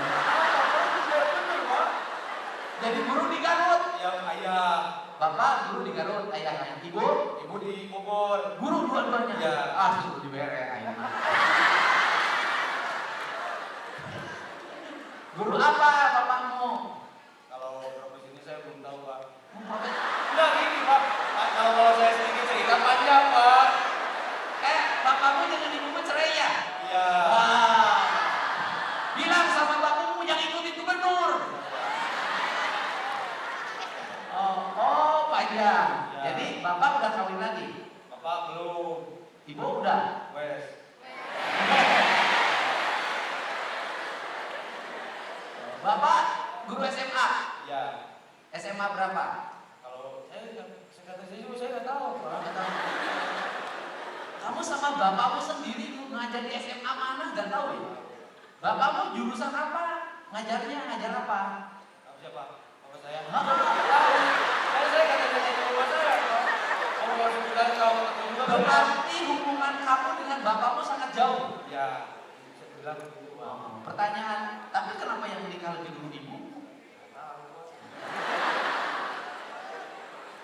Speaker 1: Jadi guru di Garut.
Speaker 3: Yang ayah.
Speaker 1: Bapak guru di Garut, ayah ibu.
Speaker 3: Ibu di Bogor.
Speaker 1: Guru dua-duanya.
Speaker 3: Ya.
Speaker 1: Suruh dibere ayah mah. Guru apa bapakmu?
Speaker 3: Kalau profesi ini saya belum tahu, Pak.
Speaker 1: Bapak
Speaker 3: Udah gini, Pak. Kalau saya sedikit cerita panjang, Pak.
Speaker 1: bapakmu dengan ibumu cerai ya?
Speaker 3: Iya.
Speaker 1: Wah. Bilang sama bapakmu yang ikutin gubernur. Oh, panjang.
Speaker 3: Ya.
Speaker 1: Jadi bapak udah kawin lagi?
Speaker 3: Bapak belum.
Speaker 1: Ibu udah?
Speaker 3: Wes.
Speaker 1: Bapak guru SMA?
Speaker 3: Ya.
Speaker 1: SMA berapa?
Speaker 3: Kalau kata saya juga saya nggak tahu, Pak.
Speaker 1: Nggak tahu. Kamu sama bapakmu sendiri ngajar di SMA mana nggak tahu ya? Bapakmu jurusan apa? Ngajar apa?
Speaker 3: Siapa? Bapak saya.
Speaker 1: Hah?
Speaker 3: Saya kata saya ke bapak saya, Pak. Kalau masuk bilang kau ketemu juga
Speaker 1: Berarti hubungan kamu dengan bapakmu sangat jauh.
Speaker 3: Ya, bisa dibilang begitu Pak.
Speaker 1: Pertanyaan, tapi kenapa yang menikah lebih dulu ibu?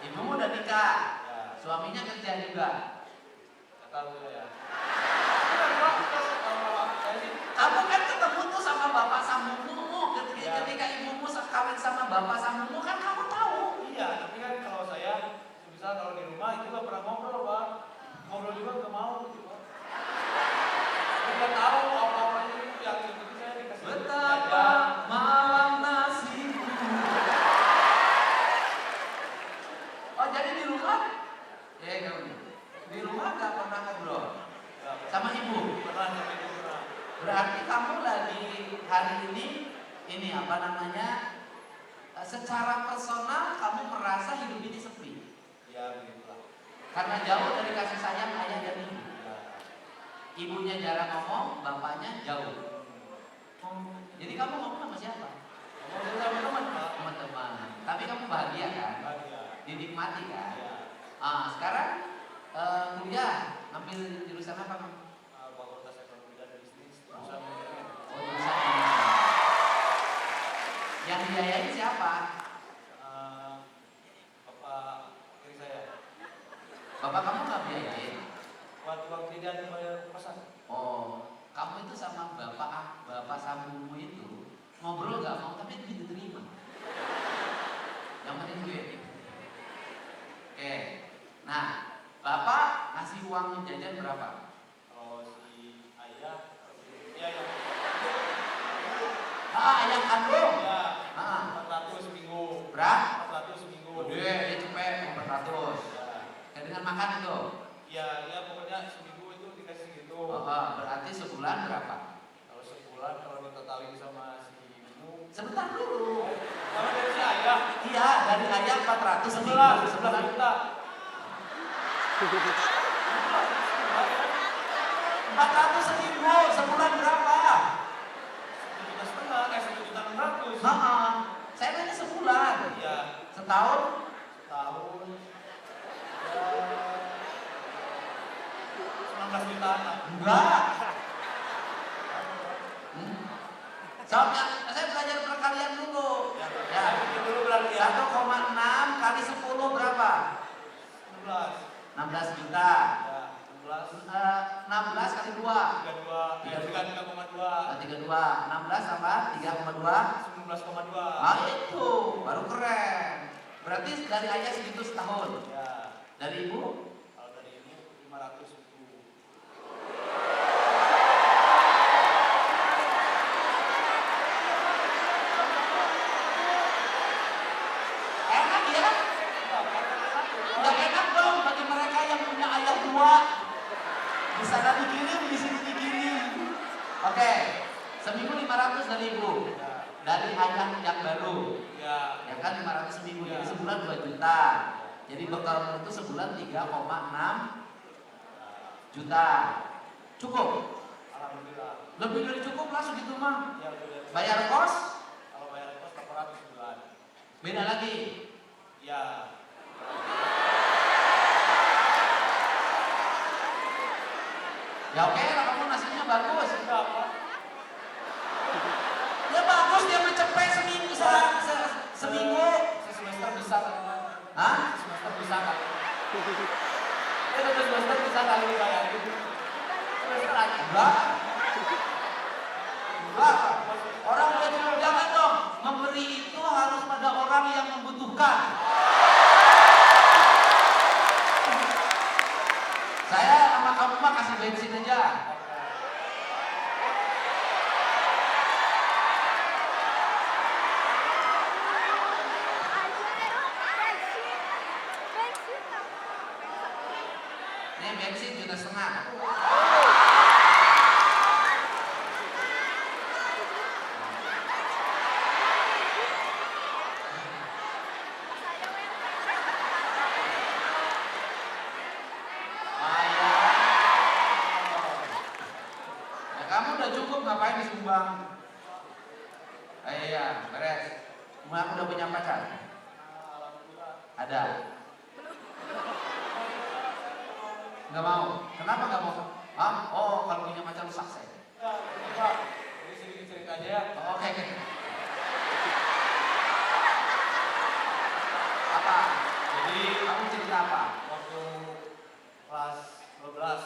Speaker 1: Ibumu udah nikah,
Speaker 3: Ya,
Speaker 1: suaminya kerja juga.
Speaker 3: nggak tahu saya. Kalau saya sih,
Speaker 1: Kamu kan ketemu tuh sama bapak sambungmu,
Speaker 3: Ya.
Speaker 1: ketika ibumu kawin sama bapak sambungmu kan kamu tahu.
Speaker 3: iya, tapi kan kalau saya, misal kalau di rumah itu nggak pernah ngobrol Pak. Ngobrol juga nggak mau gitu Pak. Saya nggak tahu apa-apanya itu yang itu saya dikasih
Speaker 1: Betapa malam nasibku. Oh jadi di rumah? Ya kamu. Di rumah nggak pernah ngobrol sama ibu.
Speaker 3: pernah sampai itu pernah.
Speaker 1: Berarti kamu lagi hari ini apa namanya? Secara personal kamu merasa hidup ini sepi
Speaker 3: Ya begitulah.
Speaker 1: karena jauh dari kasih sayang ayah dan ibu.
Speaker 3: Ya.
Speaker 1: Ibunya jarang ngomong, bapaknya jauh. Jadi kamu ngomong sama siapa?
Speaker 3: Ngomong sama teman Pak.
Speaker 1: Teman-teman. Tapi kamu bahagia kan?
Speaker 3: Bahagia.
Speaker 1: Dinikmati kan?
Speaker 3: Ya.
Speaker 1: Sekarang kuliah ngambil jurusan apa kamu?
Speaker 3: Fakultas Ekonomi dan Bisnis jurusan manajemen.
Speaker 1: Oh, jurusan ini. Yang dibiayain siapa?
Speaker 3: Bapak kiri saya.
Speaker 1: Bapak kamu nggak biayain?
Speaker 3: Waktu tidak bayar kosan.
Speaker 1: Oh, kamu itu sama bapak sambungmu itu ngobrol nggak mau tapi diterima. Yang penting duit. Oke. Nah, bapak ngasih uang jajan berapa?
Speaker 3: Kalau si ayah, ya yang
Speaker 1: Ayah kandung.
Speaker 3: ya
Speaker 1: 400
Speaker 3: seminggu.
Speaker 1: berapa?
Speaker 3: 400 seminggu.
Speaker 1: Gede, ya cepet 400.
Speaker 3: Ya.
Speaker 1: Ya, dengan makan itu.
Speaker 3: Ya, pokoknya seminggu itu dikasih gitu.
Speaker 1: Berarti sebulan berapa?
Speaker 3: Kalau sebulan kalau ditotalin sama si ibu,
Speaker 1: Sebentar dulu.
Speaker 3: kalau dari si ayah
Speaker 1: Iya, dari ayah 400 seminggu.
Speaker 3: 11
Speaker 1: Sebulan.
Speaker 3: juta.
Speaker 1: 400 seminggu, sebulan berapa?
Speaker 3: 1,5 juta, 1,6 juta.
Speaker 1: Saya nanya sebulan.
Speaker 3: Iya,
Speaker 1: Setahun?
Speaker 3: setahun. Ya, 19 jutaan.
Speaker 1: Enggak. Soalnya saya belajar perkalian dulu.
Speaker 3: Ya, pikir dulu berarti ya.
Speaker 1: 1,6 kali 10 berapa?
Speaker 3: 16.
Speaker 1: 16 juta.
Speaker 3: Ya, 16.
Speaker 1: 16 kali 2.
Speaker 3: 32. 3,2.
Speaker 1: 32. 16 tambah 3,2.
Speaker 3: 19,2.
Speaker 1: Itu baru keren. Berarti dari ayah segitu setahun.
Speaker 3: Ya,
Speaker 1: Dari ibu?
Speaker 3: kalau dari ibu 500 ribu.
Speaker 1: Enak ya? Nggak enak dong bagi mereka yang punya ayah dua. Di sana dikirim, di sini dikirim. Oke, seminggu 500 dari ibu. Dari ayah yang baru.
Speaker 3: Ya,
Speaker 1: Ya kan 500 seminggu,
Speaker 3: Ya.
Speaker 1: jadi sebulan 2 juta. Jadi bekal itu sebulan 3,6 juta. Cukup?
Speaker 3: alhamdulillah.
Speaker 1: Lebih dari cukup lah segitu mah.
Speaker 3: Ya, udah.
Speaker 1: Bayar kos?
Speaker 3: Kalau bayar kos 800 sebulan.
Speaker 1: Beda lagi.
Speaker 3: Ya,
Speaker 1: Ya oke lah kamu nasinya bagus.
Speaker 3: enggak Pak.
Speaker 1: Ya bagus dia mencapai seminggu seminggu.
Speaker 3: Semester bisa kan?
Speaker 1: Hah?
Speaker 3: Semester bisa kan? Ya, satu semester bisa kali dibayar. Semester aja.
Speaker 1: Enggak. Enggak. Orang udah cukup, jangan dong. Memberi itu harus pada orang yang membutuhkan. Saya sama kamu mah kasih bensin aja. Ini bensin 1,5 juta. Ya, kamu udah cukup ngapain disumbang? Iya, beres. Kamu udah punya pacar?
Speaker 3: Alhamdulillah.
Speaker 1: Ada. Nggak mau. Kenapa nggak mau? Hah? Oh, kalau punya pacar rusak saya.
Speaker 3: Ya, ini Pak, ini sedikit cerita aja ya.
Speaker 1: Oh, oke, oke. Apa?
Speaker 3: Jadi
Speaker 1: Kamu cerita apa?
Speaker 3: waktu kelas 12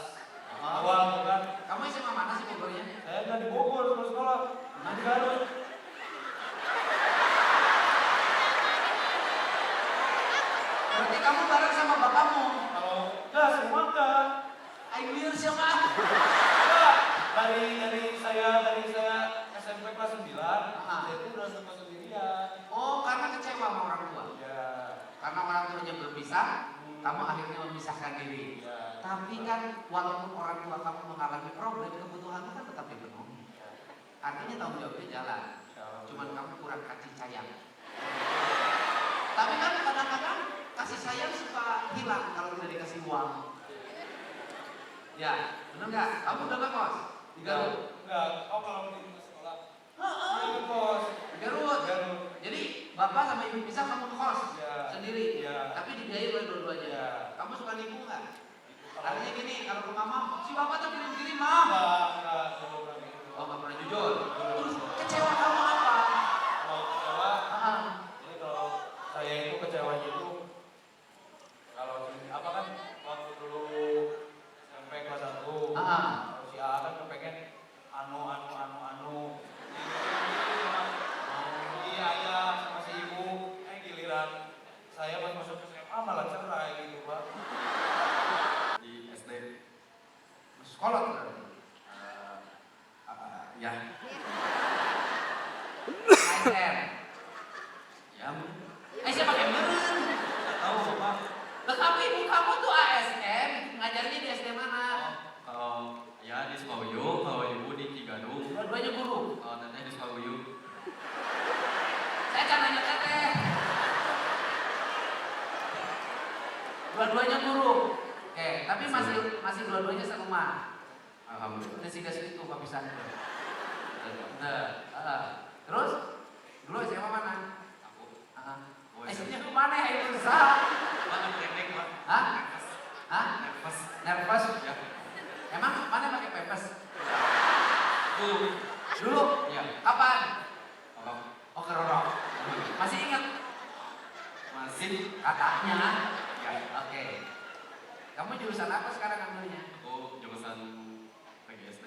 Speaker 1: Oh.
Speaker 3: awal kan,
Speaker 1: Kamu SMA mana sih Bogornya?
Speaker 3: saya kan di Bogor sekolah, di Garut.
Speaker 1: Berarti kamu bareng sama bapakmu.
Speaker 3: Kalau enggak semua enggak.
Speaker 1: Ayo siapa?
Speaker 3: Enggak. Dari saya SMP kelas 9, saya itu udah suka sendirian.
Speaker 1: Oh, karena kecewa sama orang tua.
Speaker 3: Ya.
Speaker 1: Karena orang tuanya berpisah, kamu akhirnya memisahkan diri.
Speaker 3: Ya.
Speaker 1: Tapi kan walaupun orang tua kamu mengalami problem, kebutuhanmu kan tetap dipenuhi. Artinya tanggung jawabnya jalan. Cuman kamu kurang kasih sayang. Tapi kan kadang-kadang kasih sayang suka hilang kalau tidak dikasih uang. Ya, benar nggak? Kamu udah nggak kos? Di Garut?
Speaker 3: Enggak. Oh, kalau di sekolah.
Speaker 1: Heeh.
Speaker 3: Iya, kos.
Speaker 1: Di Garut.
Speaker 3: Garut.
Speaker 1: Jadi bapak sama ibu pisah, kamu kos
Speaker 3: Ya.
Speaker 1: sendiri.
Speaker 3: Ya.
Speaker 1: Tapi dibiayai oleh dua-duanya.
Speaker 3: Ya.
Speaker 1: Kamu suka nipu nggak? Artinya gini, kalau ke mama, si bapak tuh kirim-kirim mah.
Speaker 3: Enggak, saya belum pernah gitu.
Speaker 1: Oh, nggak pernah jujur. Terus kecewa kamu apa?
Speaker 3: Kalau kecewa,
Speaker 1: Ah,
Speaker 3: jadi kalau saya itu kecewanya itu kalau apa kan waktu dulu SMP kelas 1, kalau si A kan kepengen anu si ayah sama si ibu, giliran saya pas masuk SMA malah cerai gitu Pak.
Speaker 4: Di SD.
Speaker 1: sekolah tuh berarti.
Speaker 4: Ya.
Speaker 1: ASN.
Speaker 4: Ya.
Speaker 1: Saya pakai meren.
Speaker 4: Tahu Bapak.
Speaker 1: Lah kamu ibu kamu tuh ASN, ngajarnya di SD mana?
Speaker 4: Kalau ya di Sukawuyu, kalau ibu di Cigadung.
Speaker 1: Dua-duanya guru.
Speaker 4: Kalau teteh di Sukawuyu.
Speaker 1: Saya kan nanya teteh. Dua-duanya guru. Oke, tapi masih dua-duanya serumah.
Speaker 4: Alhamdulillah.
Speaker 1: Desi-desi itu nggak bisa. Terus dulu SMA mana?
Speaker 4: Aku.
Speaker 1: SMA ke mana ya susah?
Speaker 4: Mana teknik Pak?
Speaker 1: Hah? Hah?
Speaker 4: Nervous.
Speaker 1: Nervous?
Speaker 4: Ya.
Speaker 1: Emang mana pakai pepes?
Speaker 4: Dulu.
Speaker 1: Dulu?
Speaker 4: Ya.
Speaker 1: Kapan?
Speaker 4: Apa?
Speaker 1: Oh kerorok. Masih ingat?
Speaker 4: Masih.
Speaker 1: Katanya.
Speaker 4: Ya.
Speaker 1: Oke. Kamu jurusan apa sekarang ambilnya?
Speaker 4: Aku jurusan PGSD.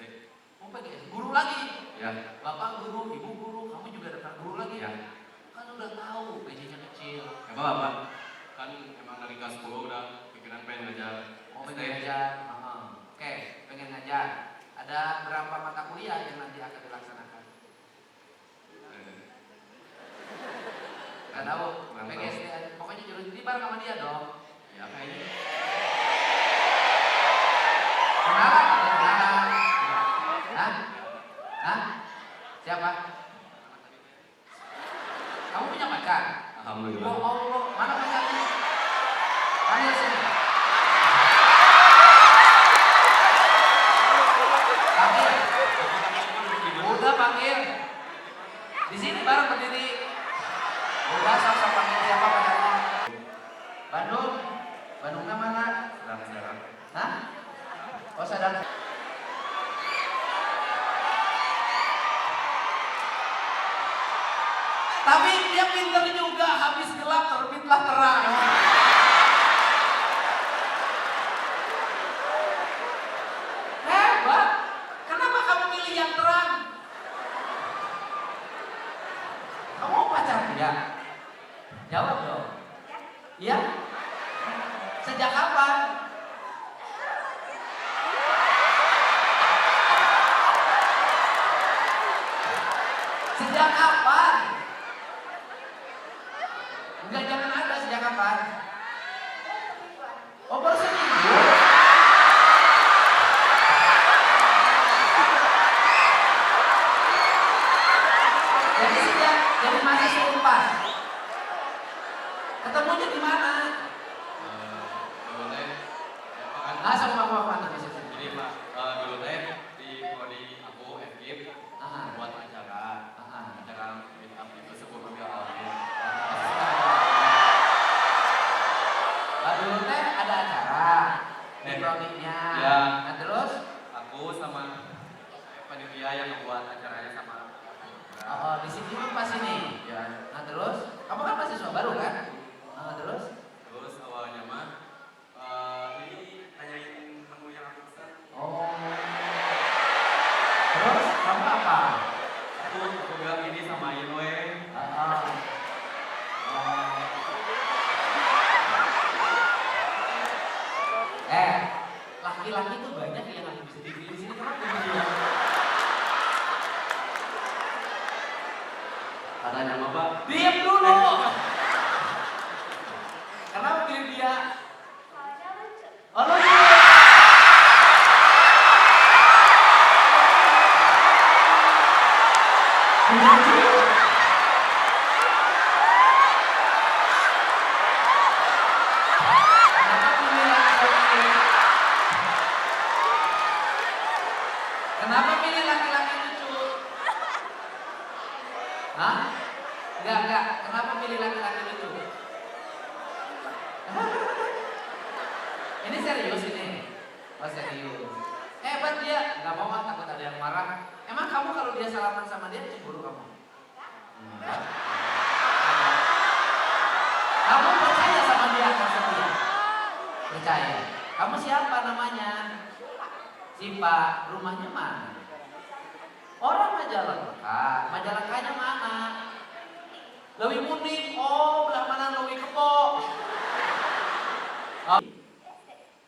Speaker 1: Mau pakai guru lagi?
Speaker 4: Ya.
Speaker 1: Bapak guru, ibu guru, kamu juga daftar guru lagi?
Speaker 4: Ya.
Speaker 1: Kan udah tahu gajinya kecil.
Speaker 4: Apa Bapak? Kan emang dari kelas 10 udah pikiran pengen ngajar.
Speaker 1: Mau
Speaker 4: SD.
Speaker 1: pengen ngajar? Oke, pengen ngajar. Ada berapa mata kuliah yang nanti akan dilaksanakan? Gak tahu.
Speaker 4: Nggak tahu.
Speaker 1: PGSD, pokoknya jurusan ini bareng sama dia dong.
Speaker 4: Ya kayaknya.
Speaker 1: Kenalan atau kenalan? Hah? Hah? Siapa? Kamu punya pacar? Ya
Speaker 4: Alhamdulillah.
Speaker 1: Allah, mana pacarnya? Panggil sini. Panggil. Udah panggil. Di sini bareng berdiri. Udah sama panggil siapa pacarnya? Bandung. Bandungnya mana?
Speaker 4: Sedang.
Speaker 1: Hah? Oh sedang. Tapi dia pintar juga, habis gelap terbitlah terang. Hebat. Kenapa kamu milih yang terang? Kamu pacar dia? Jawab dong. Iya? Sejak kapan? Sejak kapan? Enggak, jangan ada sejak kapan? Oh, baru seminggu. Jadi masih seumpah. Ketemunya di mana?
Speaker 4: Dulu teh. Apa kan?
Speaker 1: Ah, sama apa nanti bisa.
Speaker 4: Jadi Pak, dulu teh di prodi aku FKIP buat acara meet up itu sebelum ambil alumni.
Speaker 1: Dulu teh ada acara. elektroniknya.
Speaker 4: Ya.
Speaker 1: Nah terus?
Speaker 4: Aku sama panitia yang membuat acaranya sama.
Speaker 1: Oh, di sini kan pas ini.
Speaker 4: Ya.
Speaker 1: Nah terus? Kamu kan mahasiswa baru kan? Nah, terus?
Speaker 4: Terus awalnya mah ini nanyain menu yang aku pesan.
Speaker 1: Oh. Terus kamu apa?
Speaker 4: Aku bilang ini samain we.
Speaker 1: Laki-laki tuh banyak yang nggak bisa dipilih di sini, kenapa dia?
Speaker 4: Katanya mah Pak.
Speaker 1: Diam dulu. Kenapa pilih dia?
Speaker 2: Soalnya lucu.
Speaker 1: Oh lucu. Kenapa pilih laki-laki lucu? Hah? Enggak. Kenapa pilih laki-laki lucu? Ini serius ini? Oh serius. Hebat dia. Enggak mau kan takut ada yang marah. Emang kamu kalau dia salaman sama dia cemburu kamu? Enggak. Kamu percaya sama dia kan setia? Percaya. Kamu siapa namanya? Sipa, rumahnya mana? Orang Majalengkanya mana? Lewi Muning, oh belah mana Lewi Kebo? Oh.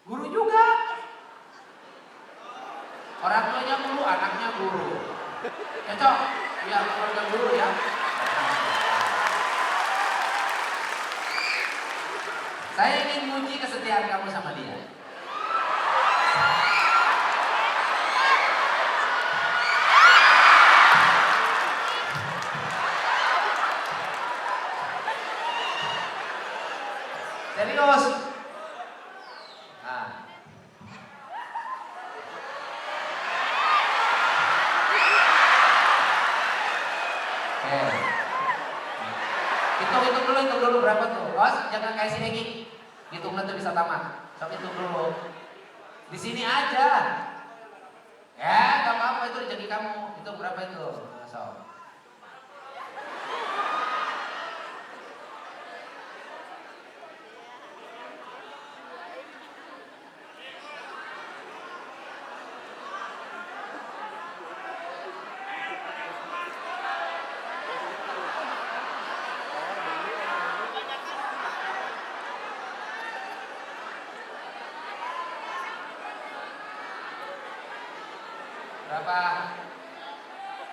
Speaker 1: Guru juga. Orang tuanya guru, anaknya guru. Cocok? Ya, keluarga guru ya. Saya ingin menguji kesetiaan kamu sama dia. Serius. Nah. Hitung dulu berapa tuh? Bos, jangan kayak si Egi. Hitung nanti bisa tamat. Sok hitung dulu. Di sini aja. Ya, gak apa-apa itu rezeki kamu. Itu berapa itu? Nah, sok.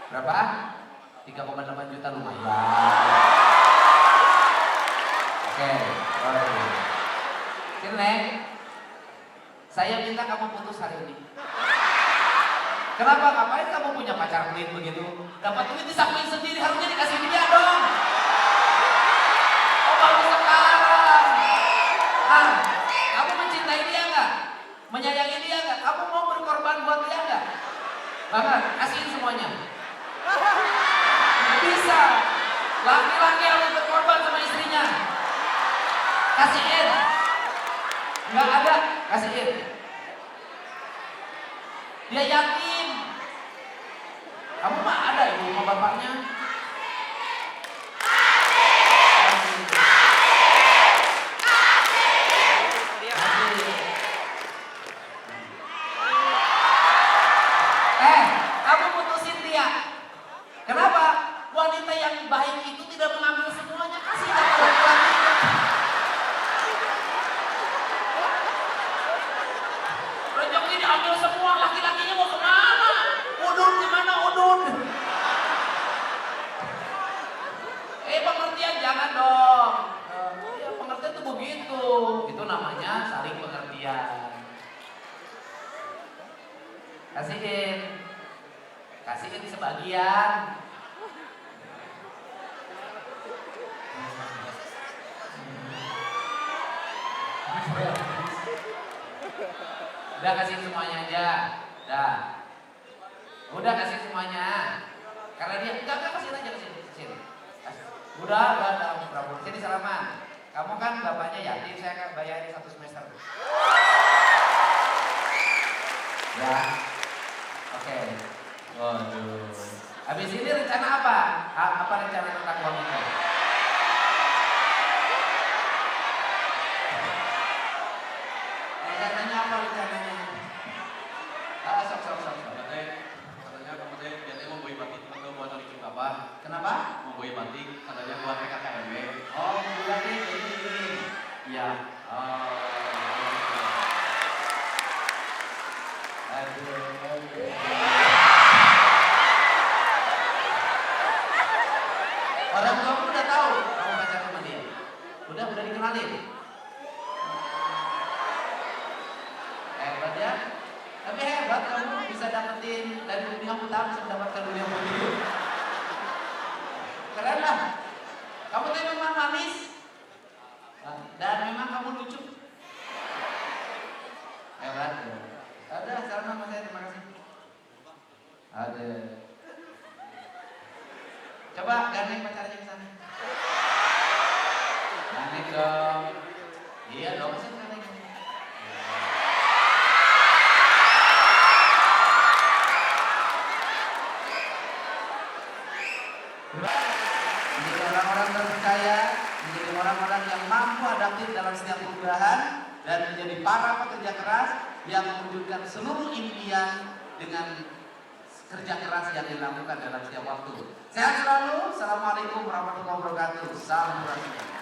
Speaker 1: Berapa? 3,8 juta lumayan. Oke, Sini, saya minta kamu putus hari ini. Kenapa? Ngapain kamu punya pacar pelit begitu? Dapat duit disakuin sendiri, harusnya dikasih dia dong. Oh baru sekarang. Kamu mencintai dia nggak? Menyayangi dia nggak? Kamu mau berkorban buat dia nggak? Banget, kasihin semuanya. Nggak bisa. Laki-laki harus berkorban sama istrinya. Kasihin. Nggak ada, kasihin. Dia yatim. Kamu mah ada ibu sama bapaknya. Kamu putusin dia. Kenapa? Wanita yang baik itu tidak mengambil semuanya, kasih sama laki-laki. Rezeki diambil semua, laki-lakinya mau kemana? Udun gimana udun? Pengertian jangan dong. Ya, pengertian tuh begitu. Itu namanya saling pengertian. Kasihin sebagian. Udah kasih semuanya aja. Udah kasih semuanya. Karena dia enggak kasih aja kasih. Udah berapa? Sini salaman. Kamu kan bapaknya yatim, saya akan bayarin 1 semester. hebat kamu bisa dapetin dari dunia utama bisa mendapatkan dunia putih. Keren lah. Kamu tuh memang manis dan memang kamu lucu. Hebat. Ada salam sama saya, terima kasih. Ada. Coba gandeng pacarnya ke sana. Gandeng dong. Iya dong, sih gandeng. Menjadi orang-orang terpercaya, menjadi orang-orang yang mampu adaptif dalam setiap perubahan dan menjadi para pekerja keras yang mewujudkan seluruh impian dengan kerja keras yang dilakukan dalam setiap waktu. Sehat selalu. Assalamualaikum warahmatullahi wabarakatuh. Salam bersama.